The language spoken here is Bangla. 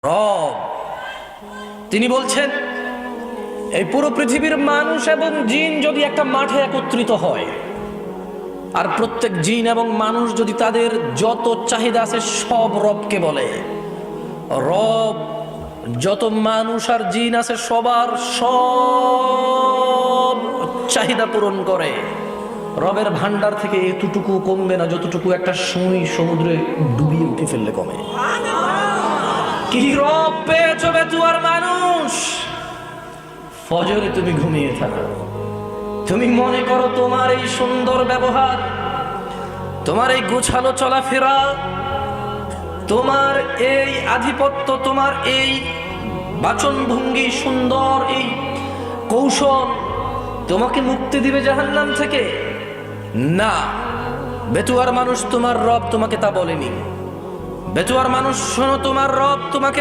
রব তিনি বলছেন, এই পুরো পৃথিবীর মানুষ এবং জিন যদি একটা মাঠে একত্রিত হয়, আর প্রত্যেক জিন এবং মানুষ যদি তাদের যত চাহিদা আছে সব রবকে বলে, রব যত মানুষ আর জিন আছে সবার সব চাহিদা পূরণ করে, রবের ভান্ডার থেকে এতটুকু কমবে না যতটুকু একটা সুই সমুদ্রে ডুবিয়ে উঠে ফেললে কমে। কি রব পেয়েছো বেতুয়ার মানুষ? ফজরে তুমি ঘুমিয়ে থাকো, তুমি মনে করো তোমার এই সুন্দর ব্যবহার, তোমার এই গোছালো চলাফেরা, তোমার এই আধিপত্য, তোমার এই বাচনভঙ্গি, সুন্দর এই কৌশল তোমাকে মুক্তি দিবে জাহান্নাম থেকে। না, বেতুয়ার মানুষ, তোমার রব তোমাকে তা বলেনি। বেতুয়ার মানুষ শোনো, তোমার রব তোমাকে